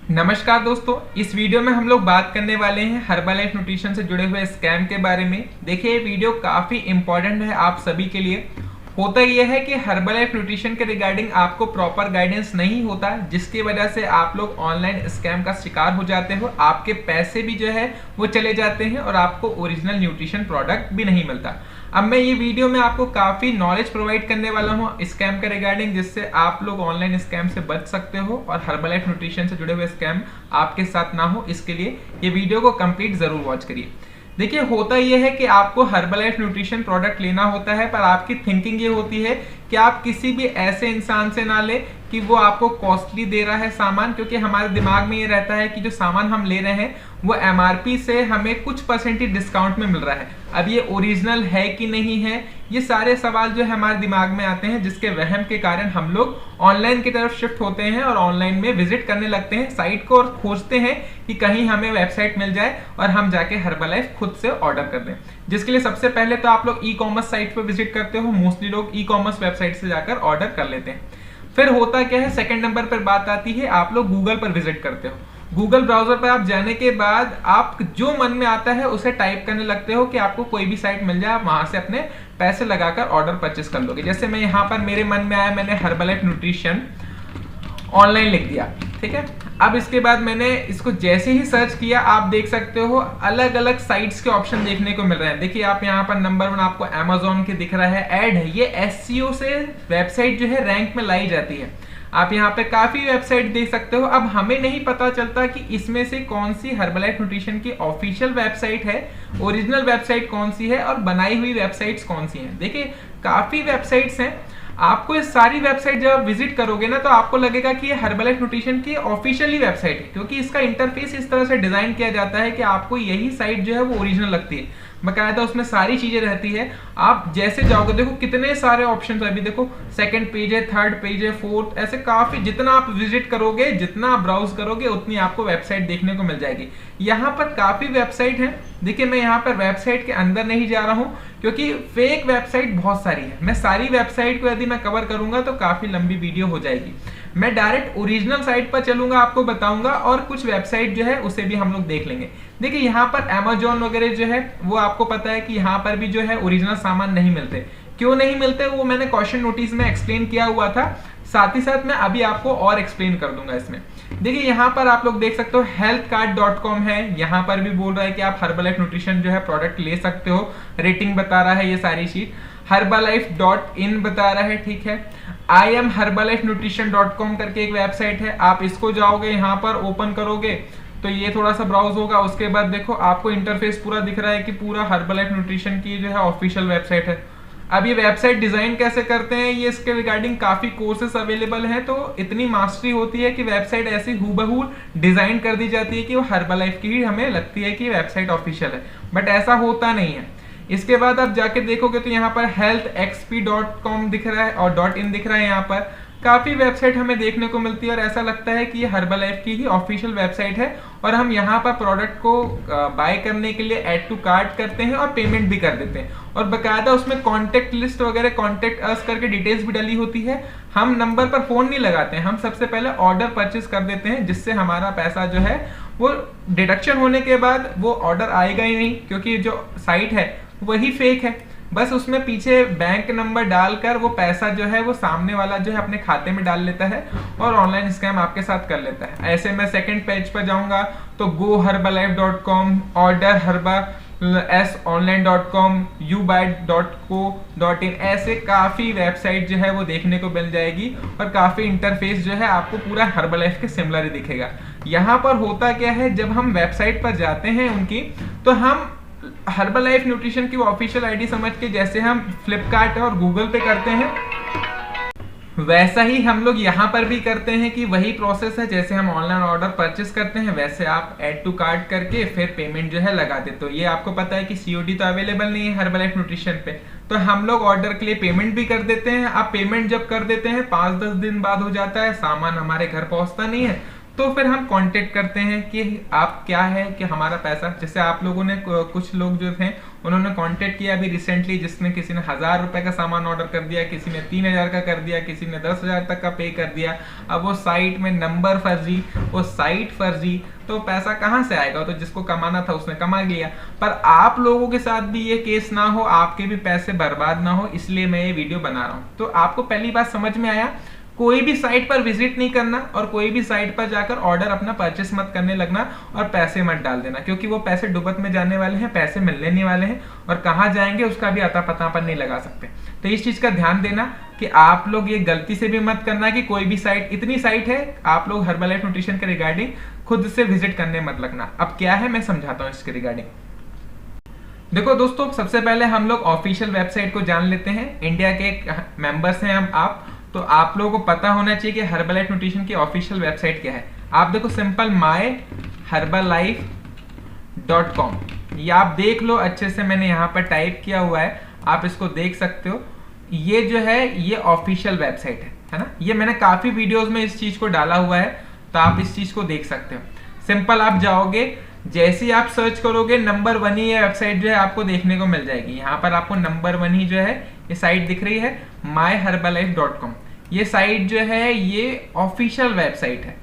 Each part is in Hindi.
नमस्कार दोस्तों, इस वीडियो में हम लोग बात करने वाले हैं हर्बलाइफ न्यूट्रिशन से जुड़े हुए स्कैम के बारे में। देखिए, ये वीडियो काफ़ी इंपॉर्टेंट है आप सभी के लिए। होता यह है कि हर्बलाइफ न्यूट्रिशन के रिगार्डिंग आपको प्रॉपर गाइडेंस नहीं होता, जिसकी वजह से आप लोग ऑनलाइन स्कैम का शिकार हो जाते हो। आपके पैसे भी जो है वो चले जाते हैं और आपको ओरिजिनल न्यूट्रिशन प्रोडक्ट भी नहीं मिलता। अब मैं ये वीडियो में आपको काफ़ी नॉलेज प्रोवाइड करने वाला हूँ स्कैम के रिगार्डिंग, जिससे आप लोग ऑनलाइन स्कैम से बच सकते हो और हर्बलाइफ न्यूट्रिशन से जुड़े हुए स्कैम आपके साथ ना हो। इसके लिए ये वीडियो को कंप्लीट ज़रूर वॉच करिए। देखिए, होता यह है कि आपको हर्बलाइफ न्यूट्रिशन प्रोडक्ट लेना होता है, पर आपकी थिंकिंग ये होती है कि आप किसी भी ऐसे इंसान से ना ले कि वो आपको कॉस्टली दे रहा है सामान, क्योंकि हमारे दिमाग में ये रहता है कि जो सामान हम ले रहे हैं वो एमआरपी से हमें कुछ परसेंटेज डिस्काउंट में मिल रहा है। अब ये ओरिजिनल है कि नहीं है, ये सारे सवाल जो है हमारे दिमाग में आते हैं, जिसके वहम के कारण हम लोग ऑनलाइन की तरफ शिफ्ट होते हैं और ऑनलाइन में विजिट करने लगते हैं साइट को और खोजते हैं कि कहीं हमें वेबसाइट मिल जाए और हम जाके हर्बलाइफ खुद से ऑर्डर कर दें। जिसके लिए सबसे पहले तो आप लोग ई कॉमर्स साइट पर विजिट करते हो। मोस्टली लोग ई कॉमर्स वेबसाइट से जाकर ऑर्डर कर लेते हैं। फिर होता क्या है, सेकंड नंबर पर बात आती है, आप लोग गूगल पर विजिट करते हो। गूगल ब्राउजर पर आप जाने के बाद आप जो मन में आता है उसे टाइप करने लगते हो कि आपको कोई भी साइट मिल जाए, आप वहां से अपने पैसे लगाकर ऑर्डर परचेस कर लोगे। जैसे मैं यहाँ पर मेरे मन में आया, मैंने हर्बलाइफ न्यूट्रिशन ऑनलाइन लिख दिया, ठीक है। अब इसके बाद मैंने इसको जैसे ही सर्च किया, आप देख सकते हो अलग अलग साइट्स के ऑप्शन देखने को मिल रहे हैं। देखिए, आप यहाँ पर नंबर 1 आपको अमेजोन के दिख रहा है, ऐड है। ये एसईओ से वेबसाइट जो है रैंक में लाई जाती है। आप यहाँ पे काफी वेबसाइट देख सकते हो। अब हमें नहीं पता चलता कि इसमें से कौन सी हर्बलाइफ न्यूट्रिशन की ऑफिशियल वेबसाइट है, ओरिजिनल वेबसाइट कौन सी है और बनाई हुई वेबसाइट्स कौन सी हैं। देखिए, काफी वेबसाइट्स हैं। आपको इस सारी वेबसाइट जब आप विजिट करोगे ना, तो आपको लगेगा कि ये हर्बलाइफ न्यूट्रिशन की ऑफिशियली वेबसाइट है, क्योंकि इसका इंटरफेस इस तरह से डिजाइन किया जाता है कि आपको यही साइट जो है वो ओरिजिनल लगती है। बकायदा उसमें सारी चीजें रहती है। आप जैसे जाओगे, देखो कितने सारे ऑप्शन है। अभी देखो, सेकंड पेज है, थर्ड पेज है, फोर्थ, ऐसे काफी। जितना आप विजिट करोगे, जितना आप ब्राउज करोगे, उतनी आपको वेबसाइट देखने को मिल जाएगी। यहाँ पर काफी वेबसाइट है। देखिए, मैं यहाँ पर वेबसाइट के अंदर नहीं जा रहा हूँ, क्योंकि फेक वेबसाइट बहुत सारी है। मैं सारी वेबसाइट को यदि मैं कवर करूंगा तो काफी लंबी वीडियो हो जाएगी। मैं डायरेक्ट ओरिजिनल साइट पर चलूंगा, आपको बताऊंगा, और कुछ वेबसाइट जो है उसे भी हम लोग देख लेंगे। देखिए, यहाँ पर अमेजोन वगैरह जो है वो आपको पता है कि यहाँ पर भी जो है ओरिजिनल सामान नहीं मिलते। क्यों नहीं मिलते वो मैंने क्वेश्चन नोटिस में एक्सप्लेन किया हुआ था। साथ ही साथ मैं अभी आपको और एक्सप्लेन कर दूंगा इसमें। देखिए, यहाँ पर आप लोग देख सकते हो healthcart.com है। यहाँ पर भी बोल रहा है कि आप हर्बलाइफ न्यूट्रिशन जो है प्रोडक्ट ले सकते हो। रेटिंग बता रहा है ये सारी चीज। herbalife.in बता रहा है, ठीक है। iamherbalifenutrition.com करके एक वेबसाइट है। आप इसको जाओगे, यहाँ पर ओपन करोगे तो ये थोड़ा सा ब्राउज होगा। उसके बाद देखो, आपको इंटरफेस पूरा दिख रहा है कि पूरा हर्बलाइफ न्यूट्रिशन की जो है ऑफिशियल वेबसाइट है। अब ये वेबसाइट डिजाइन कैसे करते हैं, ये इसके रिगार्डिंग काफी कोर्सेस अवेलेबल हैं। तो इतनी मास्टरी होती है कि वेबसाइट ऐसी हूबहू डिजाइन कर दी जाती है कि वो हर्बलाइफ की ही हमें लगती है कि वेबसाइट ऑफिशियल है, बट ऐसा होता नहीं है। इसके बाद आप जाके देखोगे तो यहाँ पर healthxp.com दिख रहा है और .in दिख रहा है। यहाँ पर काफी वेबसाइट हमें देखने को मिलती है और ऐसा लगता है कि ये हर्बलाइफ की ही ऑफिशियल वेबसाइट है। और हम यहाँ पर प्रोडक्ट को बाय करने के लिए ऐड टू कार्ट करते हैं और पेमेंट भी कर देते हैं। और बकायदा उसमें कॉन्टेक्ट लिस्ट वगैरह, कॉन्टेक्ट अस करके डिटेल्स भी डली होती है। हम नंबर पर फोन नहीं लगाते हैं, हम सबसे पहले ऑर्डर परचेज कर देते हैं, जिससे हमारा पैसा जो है वो डिडक्शन होने के बाद वो ऑर्डर आएगा ही नहीं, क्योंकि जो साइट है वही फेक है। बस उसमें पीछे बैंक नंबर डालकर वो पैसा जो है वो सामने वाला जो है अपने खाते में डाल लेता है और ऑनलाइन स्कैम आपके साथ कर लेता है। ऐसे मैं सेकंड पेज पर जाऊंगा तो goherbalife.com, orderherbalisonline.com, ubite.co.in, ऐसे काफी वेबसाइट जो है वो देखने को मिल जाएगी और काफी इंटरफेस जो है आपको पूरा हर्बलाइफ के सिमिलर ही दिखेगा। यहाँ पर होता क्या है, जब हम वेबसाइट पर जाते हैं उनकी, तो हम हर्बलाइफ न्यूट्रिशन की ऑफिशियल आईडी समझ के, जैसे हम फ्लिपकार्ट और गूगल पे करते हैं, वैसा ही हम लोग यहाँ पर भी करते हैं कि वही प्रोसेस है। जैसे हम ऑनलाइन ऑर्डर परचेस करते हैं, वैसे आप ऐड टू कार्ट करके फिर पेमेंट जो है लगा देते हो। ये आपको पता है कि सीओडी तो अवेलेबल नहीं है हर्बलाइफ न्यूट्रिशन पे, तो हम लोग ऑर्डर के लिए पेमेंट भी कर देते हैं। आप पेमेंट जब कर देते हैं 5-10 दिन बाद हो जाता है, सामान हमारे घर पहुंचता नहीं है, तो फिर हम कांटेक्ट करते हैं कि आप क्या है कि हमारा पैसा, जैसे आप लोगों ने कुछ लोग जो थे उन्होंने कांटेक्ट किया अभी रिसेंटली, जिसमें किसी ने 1000 रुपए का सामान ऑर्डर कर दिया, किसी ने 3000 का कर दिया, किसी ने 10,000 तक का पे कर दिया। अब वो साइट में नंबर फर्जी, वो साइट फर्जी, तो पैसा कहाँ से आएगा? तो जिसको कमाना था उसने कमा लिया। पर आप लोगों के साथ भी ये केस ना हो, आपके भी पैसे बर्बाद ना हो, इसलिए मैं ये वीडियो बना रहा हूँ। तो आपको पहली बात समझ में आया, कोई भी साइट पर विजिट नहीं करना और कोई भी साइट पर जाकर ऑर्डर अपना परचेस मत करने लगना और पैसे मत डाल देना, क्योंकि वो पैसे डुबत में जाने वाले हैं, पैसे मिलने नहीं वाले हैं और कहाँ जाएंगे उसका भी अता पता पर नहीं लगा सकते। तो इस चीज का ध्यान देना कि आप लोग ये गलती से भी मत करना कि कोई भी साइट, इतनी साइट है, आप लोग हर्बलाइफ न्यूट्रिशन के रिगार्डिंग खुद से विजिट करने मत लगना। अब क्या है मैं समझाता हूँ इसके रिगार्डिंग। देखो दोस्तों, सबसे पहले हम लोग ऑफिशियल वेबसाइट को जान लेते हैं। इंडिया के मेंबर्स हैं हम आप, तो आप लोगों को पता होना चाहिए कि हर्बलाइफ न्यूट्रिशन की ऑफिशियल वेबसाइट क्या है। आप देखो सिंपल myherbalife.com, ये आप देख लो अच्छे से, मैंने यहाँ पर टाइप किया हुआ है, आप इसको देख सकते हो। ये जो है ये ऑफिशियल वेबसाइट है ना। ये मैंने काफी वीडियोस में इस चीज को डाला हुआ है, तो आप इस चीज को देख सकते हो। सिंपल आप जाओगे, जैसे ही आप सर्च करोगे नंबर 1 ही ये वेबसाइट जो है आपको देखने को मिल जाएगी। यहाँ पर आपको नंबर 1 ही जो है ये साइट दिख रही है, myherbalife.com। ये साइट जो है ये ऑफिशियल वेबसाइट है,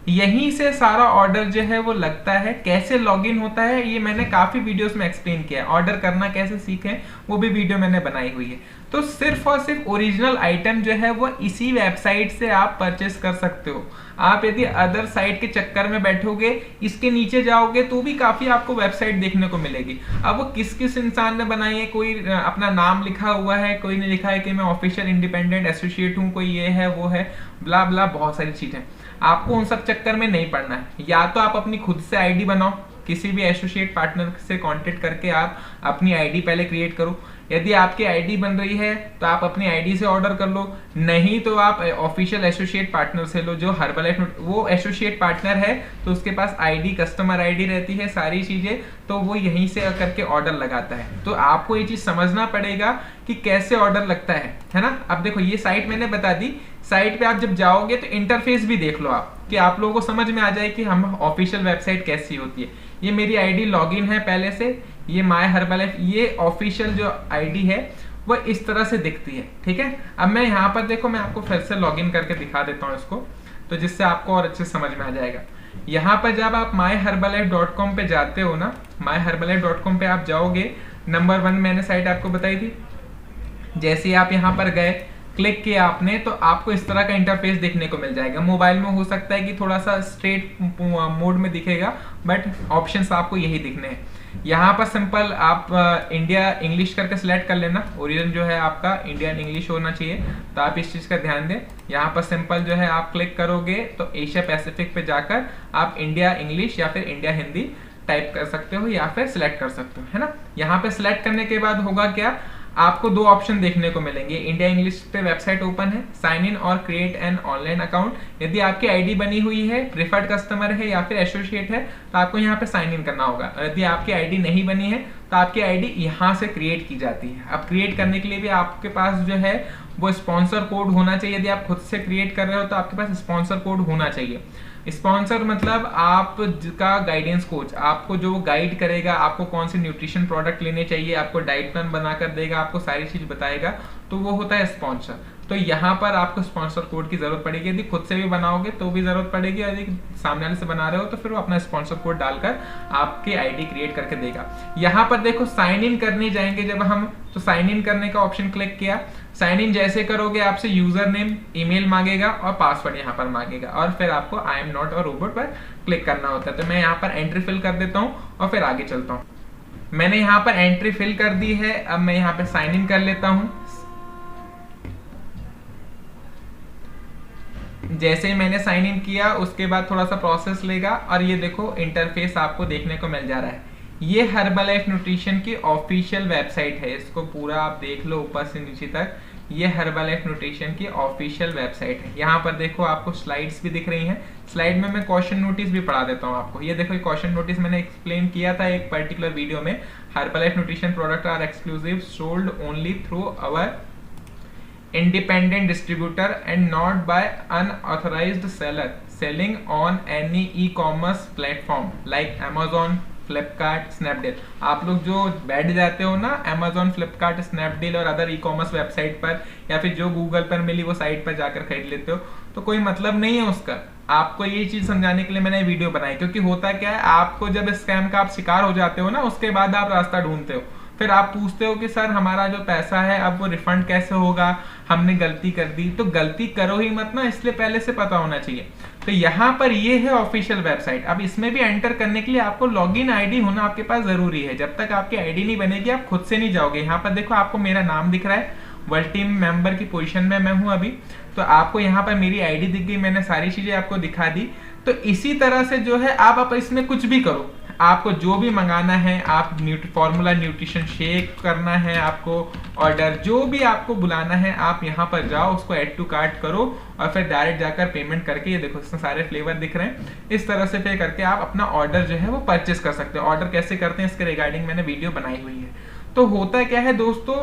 यहीं से सारा ऑर्डर जो है वो लगता है। कैसे लॉगिन होता है ये मैंने काफी वीडियोस में एक्सप्लेन किया है, ऑर्डर करना कैसे सीखें वो भी वीडियो मैंने बनाई हुई है। तो सिर्फ और सिर्फ ओरिजिनल आइटम जो है वो इसी वेबसाइट से आप परचेस कर सकते हो। आप यदि अदर साइट के चक्कर में बैठोगे, इसके नीचे जाओगे तो भी काफी आपको वेबसाइट देखने को मिलेगी। अब वो किस किस इंसान ने बनाई है, कोई अपना नाम लिखा हुआ है, कोई ने लिखा है कि मैं ऑफिशियल इंडिपेंडेंट एसोसिएट हूँ, कोई ये है वो है, ब्ला ब्ला बहुत सारी चीजें। आपको उन सब चक्कर में नहीं पड़ना है। या तो आप अपनी खुद से आईडी बनाओ, किसी भी एसोसिएट पार्टनर से कांटेक्ट करके आप अपनी आईडी पहले क्रिएट करो। यदि आपकी आईडी बन रही है तो आप अपनी आईडी से ऑर्डर कर लो, नहीं तो आप ऑफिशियल एसोसिएट पार्टनर से लो। जो हर्बलाइफ वो एसोसिएट पार्टनर है तो उसके पास आईडी, कस्टमर आईडी रहती है, सारी चीजें, तो वो यहीं से करके ऑर्डर लगाता है। तो आपको ये चीज समझना पड़ेगा कि कैसे ऑर्डर लगता है ना। अब देखो ये साइट मैंने बता दी, साइट पे आप जब जाओगे तो इंटरफेस भी देख लो आप, कि आप लोगों को समझ में आ जाए कि हम ऑफिशियल वेबसाइट कैसी होती है। ये मेरी आईडी लॉगिन है पहले से, ये माय हर्बलाइफ, ये ऑफिशियल जो आईडी है वो इस तरह से दिखती है, ठीक है। अब मैं यहाँ पर देखो, मैं आपको फिर से लॉगिन करके दिखा देता हूँ इसको, तो जिससे आपको और अच्छे समझ में आ जाएगा। यहाँ पर जब आप myherbalife.com पे जाते हो ना, myherbalife.com पे आप जाओगे, नंबर 1 मैंने साइट आपको बताई थी। जैसे ही आप यहाँ पर गए, क्लिक किया आपने, तो आपको इस तरह का इंटरफेस देखने को मिल जाएगा। मोबाइल में हो सकता है कि थोड़ा सा स्ट्रेट मोड में दिखेगा, बट ऑप्शंस आपको यही दिखने हैं। यहाँ पर सिंपल आप इंडिया इंग्लिश करके सिलेक्ट कर लेना, ओरिजिन जो है आपका इंडियन इंग्लिश होना चाहिए, तो आप इस चीज़ का ध्यान दें। यहाँ पर सिंपल जो है आप क्लिक करोगे तो एशिया पैसिफिक पे जाकर आप इंडिया इंग्लिश या फिर इंडिया हिंदी टाइप कर सकते हो या फिर सिलेक्ट कर सकते हो, है ना। यहाँ पे सिलेक्ट करने के बाद होगा क्या, आपको 2 ऑप्शन देखने को मिलेंगे। इंडिया इंग्लिश पे वेबसाइट ओपन है, साइन इन और क्रिएट एन ऑनलाइन अकाउंट। यदि आपकी आईडी बनी हुई है, प्रिफर्ड कस्टमर है या फिर एसोसिएट है, तो आपको यहाँ पे साइन इन करना होगा। यदि आपकी आईडी नहीं बनी है तो आपकी आईडी यहाँ से क्रिएट की जाती है। अब क्रिएट करने के लिए भी आपके पास जो है वो स्पॉन्सर कोड होना चाहिए। यदि आप खुद से क्रिएट कर रहे हो तो आपके पास स्पॉन्सर कोड होना चाहिए। स्पॉन्सर मतलब आपका गाइडेंस कोच, आपको जो गाइड करेगा, आपको कौन से न्यूट्रिशन प्रोडक्ट लेने चाहिए, आपको डाइट प्लान बनाकर देगा, आपको सारी चीज बताएगा, तो वो होता है स्पॉन्सर। तो यहाँ पर आपको स्पॉन्सर कोड की जरूरत पड़ेगी। यदि खुद से भी बनाओगे तो भी जरूरत पड़ेगी, यदि सामने वाले से बना रहे हो तो फिर वो अपना स्पॉन्सर कोड डालकर आपकी आईडी क्रिएट करके देगा। यहाँ पर देखो साइन इन करने जाएंगे जब हम, तो साइन इन करने का ऑप्शन क्लिक किया। साइन इन जैसे करोगे आपसे यूजर नेम, ईमेल मांगेगा और पासवर्ड यहाँ पर मांगेगा, और फिर आपको I am not a robot पर क्लिक करना होता है। तो मैं यहाँ पर एंट्री फिल कर देता हूँ और फिर आगे चलता हूँ। मैंने यहाँ पर एंट्री फिल कर दी है, अब मैं यहाँ पे साइन इन कर लेता हूँ। जैसे ही मैंने साइन इन किया उसके बाद थोड़ा सा प्रोसेस लेगा और ये देखो इंटरफेस आपको देखने को मिल जा रहा है। ये हर्बलाइफ न्यूट्रिशन की ऑफिशियल वेबसाइट है, इसको पूरा आप देख लो ऊपर से नीचे तक। ये हर्बलाइफ न्यूट्रिशन की ऑफिशियल वेबसाइट है। यहाँ पर देखो आपको स्लाइड्स भी दिख रही हैं। स्लाइड में मैं क्वेश्चन नोटिस भी पढ़ा देता हूँ आपको। ये देखो क्वेश्चन नोटिस मैंने एक्सप्लेन किया था एक पर्टिकुलर वीडियो में। Herbalife nutrition product are exclusive sold only through our independent distributor and not by unauthorized selling on any e-commerce platform like Amazon, Flipkart, Snapdeal. आप लोग जो बैठ जाते हो ना अमेजोन, फ्लिपकार्ट, स्नैपडील और अदर ई कॉमर्स वेबसाइट पर, या फिर जो गूगल पर मिली वो साइट पर जाकर खरीद लेते हो, तो कोई मतलब नहीं है उसका। आपको ये चीज समझाने के लिए मैंने वीडियो बनाई, क्योंकि होता क्या है, आपको जब स्कैम का आप शिकार हो जाते हो ना, उसके बाद आप रास्ता ढूंढते हो, फिर आप पूछते हो कि सर हमारा जो पैसा है अब वो रिफंड कैसे होगा, हमने गलती कर दी। तो गलती करो ही मत ना, इसलिए पहले से पता होना चाहिए। तो यहाँ पर ये है ऑफिशियल वेबसाइट। अब इसमें भी एंटर करने के लिए आपको लॉगिन आईडी होना आपके पास जरूरी है। जब तक आपकी आईडी नहीं बनेगी आप खुद से नहीं जाओगे। यहाँ पर देखो आपको मेरा नाम दिख रहा है, वर्ल्ड टीम मेंबर की पोजीशन में मैं हूँ अभी। तो आपको यहाँ पर मेरी आईडी दिख गई, मैंने सारी चीजें आपको दिखा दी। तो इसी तरह से जो है आप इसमें कुछ भी करो, आपको जो भी मंगाना है, आप फॉर्मूला न्यूट्रिशन शेक करना है, आपको ऑर्डर जो भी आपको बुलाना है, आप यहाँ पर जाओ, उसको ऐड टू कार्ट करो और फिर डायरेक्ट जाकर पेमेंट करके, ये देखो इसमें सारे फ्लेवर दिख रहे हैं, इस तरह से पे करके आप अपना ऑर्डर जो है वो परचेस कर सकते हो। ऑर्डर कैसे करते हैं इसके रिगार्डिंग मैंने वीडियो बनाई हुई है। तो होता क्या है दोस्तों,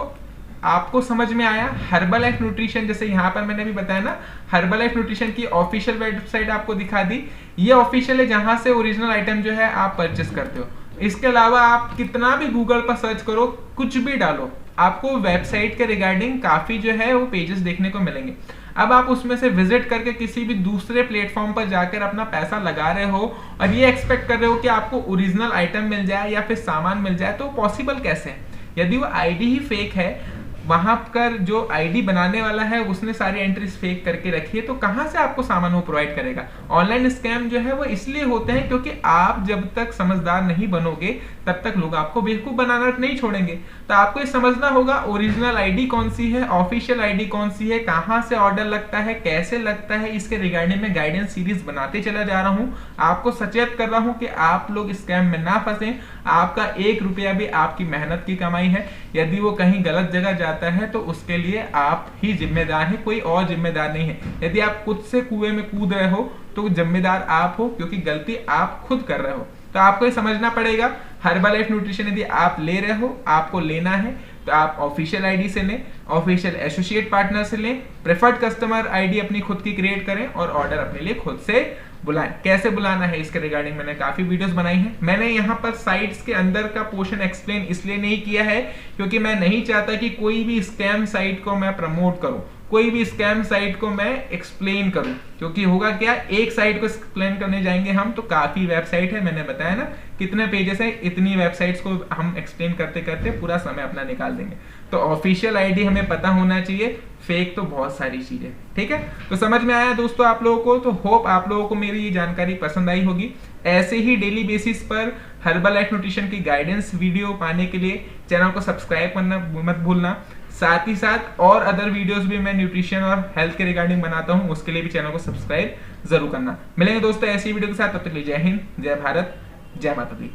आपको समझ में आया। हर्बल लाइफ न्यूट्रिशन, जैसे यहाँ पर मैंने भी बताया ना, हर्बल लाइफ न्यूट्रिशन की ऑफिशियल वेबसाइट आपको दिखा दी, ये ऑफिशियल है जहां से ओरिजिनल आइटम जो है आप परचेस करते हो। इसके अलावा आप कितना भी गूगल पर सर्च करो, कुछ भी डालो, आपको वेबसाइट के रिगार्डिंग काफी जो है वो पेजेस देखने को मिलेंगे। अब आप उसमें से विजिट करके किसी भी दूसरे प्लेटफॉर्म पर जाकर अपना पैसा लगा रहे हो और ये एक्सपेक्ट कर रहे हो कि आपको ओरिजिनल आइटम मिल जाए या फिर सामान मिल जाए, तो पॉसिबल कैसे है? यदि वो आईडी ही फेक है, वहां पर जो आईडी बनाने वाला है उसने सारी एंट्रीज फेक करके रखी है, तो कहां से आपको सामान वो प्रोवाइड करेगा? ऑनलाइन स्कैम जो है वो इसलिए होते हैं क्योंकि आप जब तक समझदार नहीं बनोगे तब तक लोग आपको बेवकूफ बनाना नहीं छोड़ेंगे। तो आपको ये समझना होगा ओरिजिनल आईडी कौन सी है, ऑफिशियल आईडी कौन सी है, कहां से ऑर्डर लगता है, कैसे लगता है, इसके रिगार्डिंग में गाइडेंस सीरीज बनाते चला जा रहा हूं। आपको सचेत कर रहा हूं कि आप लोग स्कैम में ना फंसे। आपका 1 रुपया भी आपकी मेहनत की कमाई है, यदि वो कहीं गलत जगह जाता है तो उसके लिए आप ही जिम्मेदार हैं, कोई और जिम्मेदार नहीं है। यदि आप खुद से कुएं में कूद रहे हो तो जिम्मेदार आप हो, क्योंकि गलती आप खुद कर रहे हो। तो आपको ये समझना पड़ेगा, हर्बल लाइफ न्यूट्रिशन यदि आप ले रहे हो, आपको लेना है तो आप ऑफिशियल आईडी से लें, ऑफिशियल एसोसिएट पार्टनर से लें, प्रेफर्ड कस्टमर आईडी अपनी खुद की क्रिएट करें और ऑर्डर अपने लिए खुद से बुलाएं। कैसे बुलाना है इसके रिगार्डिंग मैंने काफी वीडियोस बनाई हैं। मैंने यहाँ पर साइट्स के अंदर का पोर्शन एक्सप्लेन इसलिए नहीं किया है क्योंकि मैं नहीं चाहता कि कोई भी स्कैम साइट को मैं प्रमोट करूं, कोई भी स्कैम साइट को मैं एक्सप्लेन करूं, क्योंकि होगा क्या, एक साइट को एक्सप्लेन करने जाएंगे हम तो काफी वेबसाइट है, मैंने बताया ना कितने पेजेस है, इतनी वेबसाइट्स को हम एक्सप्लेन करते करते पूरा समय अपना निकाल देंगे। तो ऑफिशियल आईडी हमें पता होना चाहिए, फेक तो बहुत सारी चीजें, ठीक है। तो समझ में आया दोस्तों आप लोगों को? तो होप आप लोगों को मेरी ये जानकारी पसंद आई होगी। ऐसे ही डेली बेसिस पर हर्बल लाइफ न्यूट्रिशन की गाइडेंस वीडियो पाने के लिए चैनल को सब्सक्राइब करना मत भूलना। साथ ही साथ और अदर वीडियोस भी मैं न्यूट्रिशन और हेल्थ के रिगार्डिंग बनाता हूं, उसके लिए भी चैनल को सब्सक्राइब जरूर करना। मिलेंगे दोस्तों ऐसी वीडियो के साथ, तब तक के लिए जय हिंद, जय भारत, जय माता दी।